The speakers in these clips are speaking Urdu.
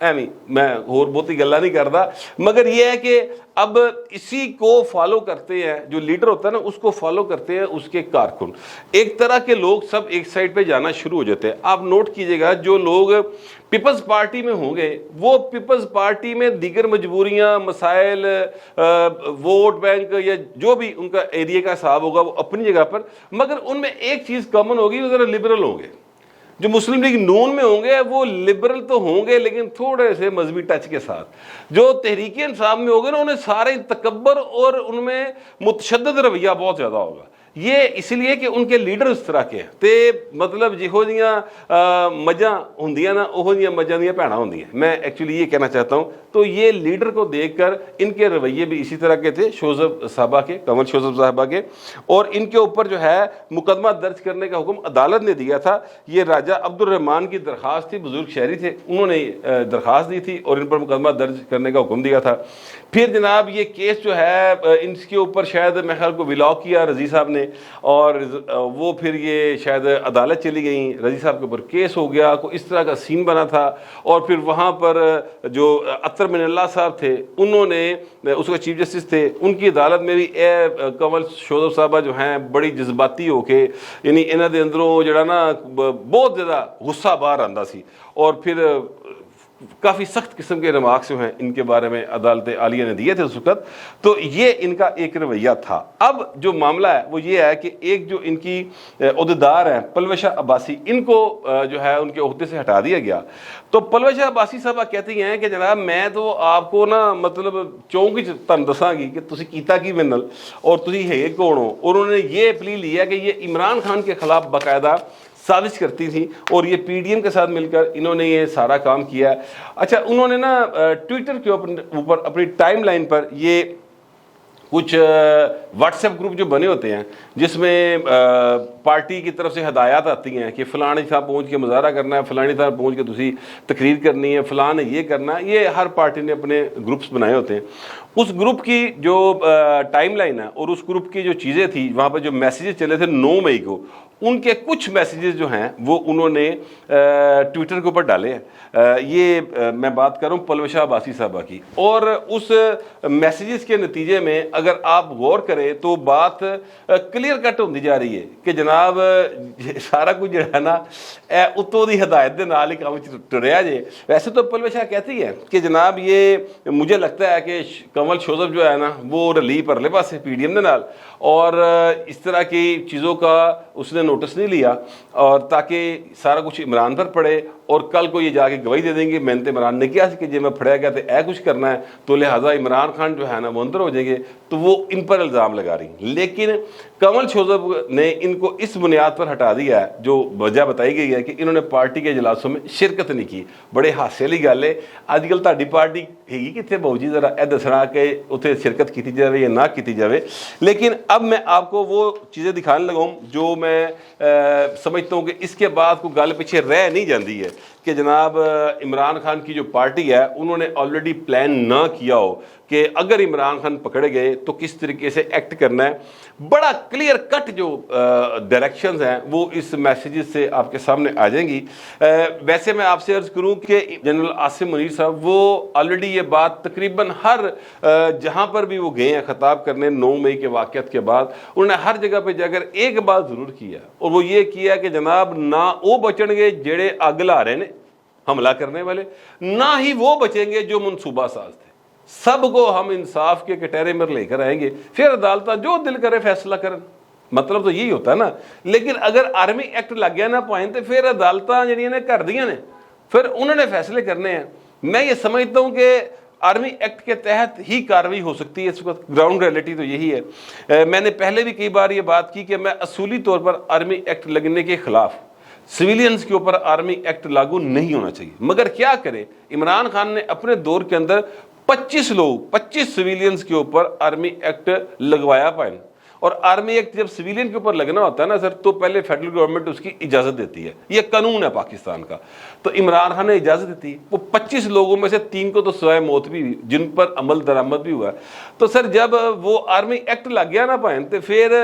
ایویں میں اور بہت ہی گلا نہیں کرتا، مگر یہ ہے کہ اب اسی کو فالو کرتے ہیں، جو لیڈر ہوتا ہے نا اس کو فالو کرتے ہیں اس کے کارکن، ایک طرح کے لوگ سب ایک سائڈ پہ جانا شروع ہو جاتے ہیں۔ آپ نوٹ کیجئے گا جو لوگ پیپلز پارٹی میں ہوں گے وہ پیپلز پارٹی میں دیگر مجبوریاں، مسائل، ووٹ بینک یا جو بھی ان کا ایریا کا حساب ہوگا وہ اپنی جگہ پر، مگر ان میں ایک چیز کامن ہوگی، وہ ذرا لبرل ہوں گے۔ جو مسلم لیگ نون میں ہوں گے وہ لبرل تو ہوں گے لیکن تھوڑے سے مذہبی ٹچ کے ساتھ۔ جو تحریک انصاف میں ہوگے نا انہیں سارے تکبر اور ان میں متشدد رویہ بہت زیادہ ہوگا۔ یہ اس لیے کہ ان کے لیڈر اس طرح کے ہیں تے مطلب جہو جیاں مجھاں ہوندیاں نا اوہو جیاں مجھاں دیاں بھیڑاں ہوندیاں، میں ایکچولی یہ کہنا چاہتا ہوں۔ تو یہ لیڈر کو دیکھ کر ان کے رویے بھی اسی طرح کے تھے، شوذب صاحبہ کے، کنول شوذب صاحبہ کے، اور ان کے اوپر جو ہے مقدمہ درج کرنے کا حکم عدالت نے دیا تھا۔ یہ راجہ عبد الرحمان کی درخواست تھی، بزرگ شہری تھے، انہوں نے درخواست دی تھی اور ان پر مقدمہ درج کرنے کا حکم دیا تھا۔ پھر جناب یہ کیس جو ہے ان کے اوپر شاید میں خیال کو ولاگ کیا رضی صاحب نے، اور وہ پھر یہ شاید عدالت چلی گئیں، رضی صاحب کے اوپر کیس ہو گیا، کوئی اس طرح کا سین بنا تھا۔ اور پھر وہاں پر جو اطہر من اللہ صاحب تھے انہوں نے، اس کا چیف جسٹس تھے، ان کی عدالت میں بھی کنول شوذب صاحبہ جو ہیں بڑی جذباتی ہو کے، یعنی انہاں دے اندروں جڑا نا بہت زیادہ غصہ باہر آندا سی، اور پھر کافی سخت قسم کے ریمارکس جو ہیں ان کے بارے میں عدالت عالیہ نے دیے تھے اس وقت۔ تو یہ ان کا ایک رویہ تھا۔ اب جو معاملہ ہے وہ یہ ہے کہ ایک جو ان کی عہدیدار ہیں پلوشہ عباسی، ان کو جو ہے ان کے عہدے سے ہٹا دیا گیا۔ تو پلوشہ عباسی صاحبہ کہتی ہیں کہ جناب میں تو آپ کو نا مطلب چونکی تن دساں گی کہ تسی کیتا کی منل اور تسی ہے کون ہو، اور انہوں نے یہ پلی لیا کہ یہ عمران خان کے خلاف باقاعدہ سازش کرتی تھی، اور یہ پی ڈی ایم کے ساتھ مل کر انہوں نے یہ سارا کام کیا ہے۔ اچھا انہوں نے نا ٹویٹر کے اوپر اپنی ٹائم لائن پر یہ کچھ واٹس ایپ گروپ جو بنے ہوتے ہیں جس میں پارٹی کی طرف سے ہدایات آتی ہیں کہ فلانی تھا پہنچ کے مظاہرہ کرنا ہے، فلانی تھا پہنچ کے تسی تقریر کرنی ہے، فلاں نے یہ کرنا ہے، یہ ہر پارٹی نے اپنے گروپس بنائے ہوتے ہیں۔ اس گروپ کی جو ٹائم لائن ہے اور اس گروپ کی جو چیزیں تھیں وہاں پر جو میسیجز چلے تھے 9 مئی کو، ان کے کچھ میسیجز جو ہیں وہ انہوں نے ٹویٹر کے اوپر ڈالے ہیں۔ یہ میں بات کر رہا ہوں پلوشہ عباسی صاحبہ کی، اور اس میسیجز کے نتیجے میں اگر آپ غور کریں تو بات کلیئر کٹ ہوتی جا رہی ہے کہ جناب سارا کچھ جو ہے نا اتوں دی ہدایت دے نال ہی کام ٹریا جے۔ ویسے تو پلوشہ کہتی ہے کہ جناب یہ مجھے لگتا ہے کہ کنول شوذب جو ہے نا وہ رلی پرلے پاسے پی ڈی ایم دے نال، اور اس طرح کی چیزوں کا اس نے نوٹس نہیں لیا، اور تاکہ سارا کچھ عمران پر پڑے، اور کل کو یہ جا کے گواہی دے دیں گے میں نے عمران نے کیا کہ جی میں پھڑیا گیا تو اے کچھ کرنا ہے، تو لہٰذا عمران خان جو ہے نا وہ اندر ہو جائیں گے، تو وہ ان پر الزام لگا رہی ہیں۔ لیکن کنول شوذب نے ان کو اس بنیاد پر ہٹا دیا ہے، جو وجہ بتائی گئی ہے کہ انہوں نے پارٹی کے اجلاسوں میں شرکت نہیں کی۔ بڑے ہاسے والی گل ہے، اج کل تہاڈی پارٹی ہے کتنے باؤ جی، ذرا اے دسنا کہ اتنے شرکت کی جائے یا نہ کی جائے۔ لیکن اب میں آپ کو وہ چیزیں دکھانے لگا ہوں جو میں سمجھتا ہوں کہ اس کے بعد کوئی گل پیچھے رہ نہیں جاتی ہے کہ جناب عمران خان کی جو پارٹی ہے انہوں نے آلریڈی پلان نہ کیا ہو کہ اگر عمران خان پکڑے گئے تو کس طریقے سے ایکٹ کرنا ہے۔ بڑا کلیئر کٹ جو ڈائریکشنز ہیں وہ اس میسیجز سے آپ کے سامنے آ جائیں گی۔ ویسے میں آپ سے عرض کروں کہ جنرل عاصم منیر صاحب وہ آلریڈی یہ بات تقریباً ہر جہاں پر بھی وہ گئے ہیں خطاب کرنے 9 مئی کے واقعات کے بعد، انہوں نے ہر جگہ پہ جا کر ایک بات ضرور کیا، اور وہ یہ کیا کہ جناب نہ وہ بچن گے جڑے اگ لا رہے ہیں حملہ کرنے والے، نہ ہی وہ بچیں گے جو منصوبہ ساز تھے۔ سب کو ہم انصاف کے کٹہرے میں لے کر آئیں گے، پھر عدالتہ جو دل کرے فیصلہ کریں۔ مطلب تو یہی ہوتا ہے نا۔ لیکن اگر آرمی ایکٹ لگ گیا نا پوائنٹ تو پھر عدالتہ جڑیاں نے کر دیاں نے، پھر انہوں نے فیصلے کرنے ہیں۔ میں یہ سمجھتا ہوں کہ آرمی ایکٹ کے تحت ہی کارروائی ہو سکتی ہے اس وقت، گراؤنڈ ریئلٹی تو یہی ہے۔ میں نے پہلے بھی کئی بار یہ بات کی کہ میں اصولی طور پر آرمی ایکٹ لگنے کے خلاف، سویلینز کے اوپر آرمی ایکٹ لاگو نہیں ہونا چاہیے، مگر کیا کرے عمران خان نے اپنے دور کے اندر 25 سویلینز کے اوپر آرمی ایکٹ لگوایا پائیں، اور آرمی ایکٹ جب سویلین کے اوپر لگنا ہوتا ہے نا سر تو پہلے فیڈرل گورنمنٹ اس کی اجازت دیتی ہے, یہ قانون ہے پاکستان کا. تو عمران خان نے اجازت دیتی ہے, وہ 25 لوگوں میں سے 3 کو تو سوائے موت بھی ہوئی جن پر عمل درآمد بھی ہوا. تو سر جب وہ آرمی ایکٹ لگ گیا نا پائن تو پھر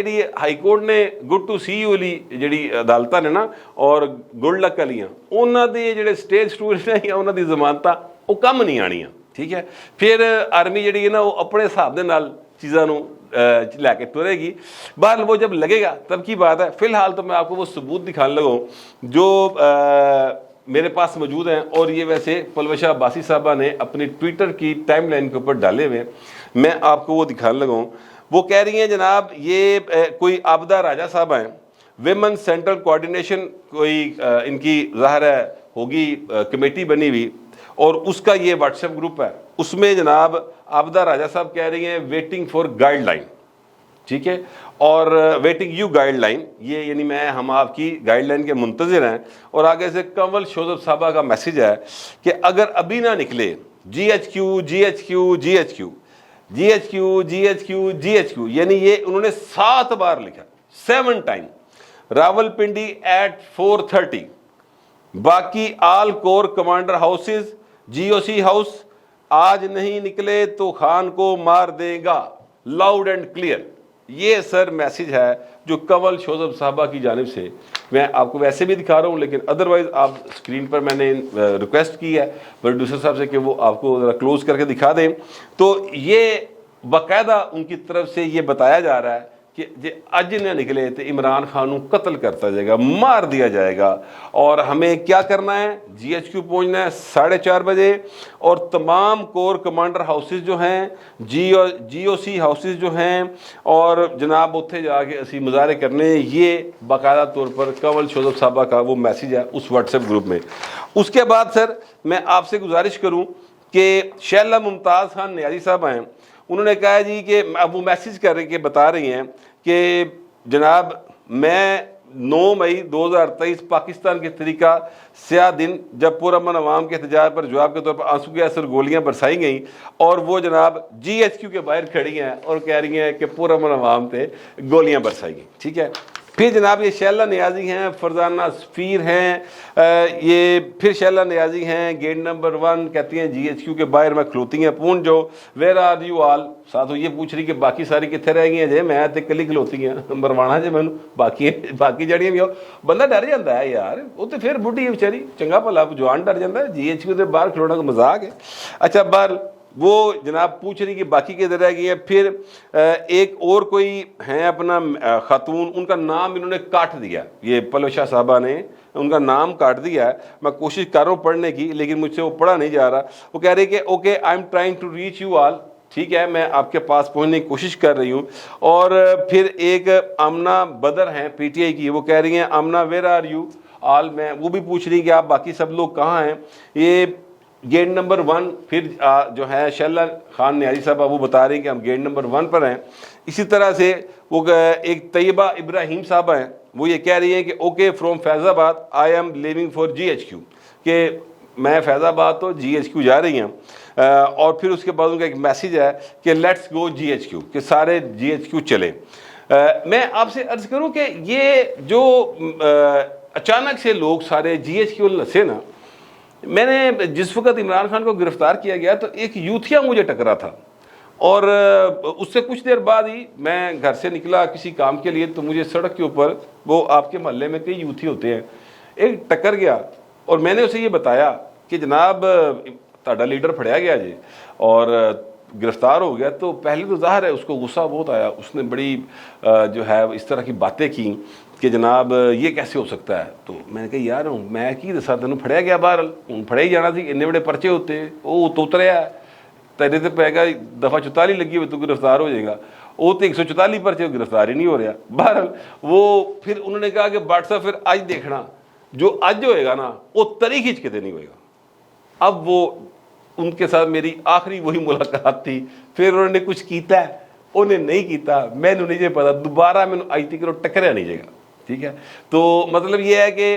جی ہائی کورٹ نے گڈ ٹو سی یو والی جی عدالتاں نے نا اور گڈ لک والیاں انہوں دے جڑے اسٹیج اسٹوڈنٹ ہیں انہوں دی ضمانتاں وہ کم نہیں آنیاں. ٹھیک ہے, پھر آرمی جڑی ہے نا وہ اپنے حساب دے نال چیزاں نو لے کے ٹرے گی. بہرحال وہ جب لگے گا تب کی بات ہے. فی الحال تو میں آپ کو وہ ثبوت دکھانے لگا ہوں جو میرے پاس موجود ہیں, اور یہ ویسے پلوشہ عباسی صاحبہ نے اپنی ٹویٹر کی ٹائم لائن کے اوپر ڈالے ہوئے, میں آپ کو وہ دکھانے لگا ہوں. وہ کہہ رہی ہیں جناب یہ کوئی آبدہ راجہ صاحبہ ہیں, ویمن سینٹرل کوارڈینیشن کوئی ان کی ظاہر ہے ہوگی کمیٹی بنی ہوئی, اور اس کا یہ واٹس ایپ گروپ ہے. اس میں جناب آبدہ راجہ صاحب کہہ رہی ہیں ویٹنگ فار گائیڈ لائن. ٹھیک ہے, اور ویٹنگ یو گائیڈ لائن, یہ یعنی ہم آپ کی گائیڈ لائن کے منتظر ہیں. اور آگے سے کنول شوذب صاحبہ کا میسج ہے کہ اگر ابھی نہ نکلے G H Q G H Q G H Q G H Q G H Q G H Q, یعنی یہ انہوں نے 7 بار لکھا, 7 ٹائم. راول پنڈی ایٹ 4:30, باقی آل کور کمانڈر ہاؤسز جی او سی ہاؤس, آج نہیں نکلے تو خان کو مار دے گا, لاؤڈ اینڈ کلیئر. یہ سر میسج ہے جو کنول شوذب صاحبہ کی جانب سے. میں آپ کو ویسے بھی دکھا رہا ہوں لیکن ادروائز آپ اسکرین پر میں نے ریکویسٹ کی ہے پروڈیوسر صاحب سے کہ وہ آپ کو ذرا کلوز کر کے دکھا دیں. تو یہ باقاعدہ ان کی طرف سے یہ بتایا جا رہا ہے کہ جی اج نہ نکلے تو عمران خان کو قتل کرتا جائے گا, مار دیا جائے گا. اور ہمیں کیا کرنا ہے, جی ایچ کیو پہنچنا ہے 4:30 بجے, اور تمام کور کمانڈر ہاؤسز جو ہیں جی او سی ہاؤسز جو ہیں, اور جناب اتنے جا کے اسی مظاہرے کرنے. یہ باقاعدہ طور پر کنول شوذب صاحبہ کا وہ میسج ہے اس واٹس ایپ گروپ میں. اس کے بعد سر میں آپ سے گزارش کروں کہ شیلہ ممتاز خان نیازی صاحب ہیں, انہوں نے کہا جی کہ اب وہ میسج کر رہے کہ بتا رہی ہیں کہ جناب میں 9 مئی 2023 پاکستان کے طریقہ سیاہ دن جب پرامن عوام کے احتجاج پر جواب کے طور پر آنسو کے اثر گولیاں برسائی گئیں, اور وہ جناب جی ایچ کیو کے باہر کھڑی ہیں اور کہہ رہی ہیں کہ پرامن عوام پہ گولیاں برسائی گئیں. ٹھیک ہے, پھر جناب یہ شیلہ نیازی ہیں, فرزانہ سفیر ہیں, یہ پھر شیلہ نیازی ہیں گیٹ نمبر 1, کہتی ہیں جی ایچ کیو کے باہر میں کھلوتی ہیں پون جو ویر آر یو آل. ساتھ وہ یہ پوچھ رہی کہ باقی ساری کتنے رہ گئی ہیں جی, میں تے کلی کھلوتی ہیں مروانا جی مینوں, باقی جڑیاں بھی ہو. بندہ ڈر جاتا ہے یار, وہ تو پھر بڈھی ہے بیچاری, چنگا بھلا جوان ڈر جاتا ہے, جی ایچ کیو کے باہر کھلونا کا مذاق ہے. اچھا باہر وہ جناب پوچھ رہی کہ باقی کدھر رہ گئی ہے. پھر ایک اور کوئی ہیں اپنا خاتون, ان کا نام انہوں نے کاٹ دیا, یہ پلوشہ صاحبہ نے ان کا نام کاٹ دیا ہے. میں کوشش کر رہا ہوں پڑھنے کی لیکن مجھ سے وہ پڑھا نہیں جا رہا. وہ کہہ رہی کہ okay I am trying to reach you all, ٹھیک ہے میں آپ کے پاس پہنچنے کی کوشش کر رہی ہوں. اور پھر ایک آمنہ بدر ہیں پی ٹی آئی کی, وہ کہہ رہی ہیں Amna where are you all, میں وہ بھی پوچھ رہی کہ آپ باقی سب لوگ کہاں ہیں. یہ گیٹ نمبر 1 پھر جو ہے شیلہ خان نیازی صاحبہ وہ بتا رہی ہیں کہ ہم گیٹ نمبر 1 پر ہیں. اسی طرح سے وہ ایک طیبہ ابراہیم صاحبہ ہیں, وہ یہ کہہ رہی ہیں کہ okay from Faizabad I am living for G H Q, کہ میں فیض آباد تو جی ایچ کیو جا رہی ہیں. اور پھر اس کے بعد ان کا ایک میسیج ہے کہ let's go G H Q, کہ سارے جی ایچ کیو چلیں. میں آپ سے عرض کروں کہ یہ جو اچانک سے لوگ سارے جی ایچ کیو نسے نا, میں نے جس وقت عمران خان کو گرفتار کیا گیا تو ایک یوتھیا مجھے ٹکرا تھا, اور اس سے کچھ دیر بعد ہی میں گھر سے نکلا کسی کام کے لیے, تو مجھے سڑک کے اوپر وہ آپ کے محلے میں کئی یوتھی ہوتے ہیں, ایک ٹکر گیا. اور میں نے اسے یہ بتایا کہ جناب تہاڈا لیڈر پھڑیا گیا جی اور گرفتار ہو گیا. تو پہلے تو ظاہر ہے اس کو غصہ بہت آیا, اس نے بڑی جو ہے اس طرح کی باتیں کی کہ جناب یہ کیسے ہو سکتا ہے. تو میں نے کہا یار میں کی دسا تینوں پھڑیا گیا, باہر ہوں پھڑے ہی جانا سی, اتنے بڑے پرچے ہوتے, وہ تو اتریا تیرے تے پہ گا دفعہ 44 لگی ہوئی تو گرفتار ہو جائے گا, وہ تو 144 پرچے گرفتار ہی نہیں ہو رہا. بہرحال وہ پھر انہوں نے کہا کہ بٹ صاحب پھر آج دیکھنا جو آج ہوئے گا نا وہ تری کھینچ کے نہیں ہوئے گا. اب وہ ان کے ساتھ میری آخری وہی ملاقات تھی, پھر انہوں نے کچھ کیتا ہے انہیں نہیں کیتا, میں نے نہیں پتا, دوبارہ میں آج تک ٹکریا نہیں جائے گا. ٹھیک ہے, تو مطلب یہ ہے کہ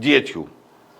GHQ।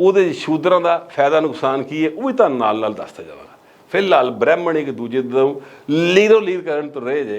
ਉਹਦੇ ਸ਼ੂਦਰਾਂ ਦਾ ਫਾਇਦਾ ਨੁਕਸਾਨ ਕੀ ਹੈ ਉਹ ਵੀ ਤੁਹਾਨੂੰ ਨਾਲ ਨਾਲ ਦੱਸਦਾ ਜਾਵਾਂਗਾ। ਫਿਲਹਾਲ ਬ੍ਰਾਹਮਣ ਇੱਕ ਦੂਜੇ ਤੋਂ ਲੀਰੋ ਲੀਰ ਕਰਨ ਤੋਂ ਰਹੇ ਜੇ,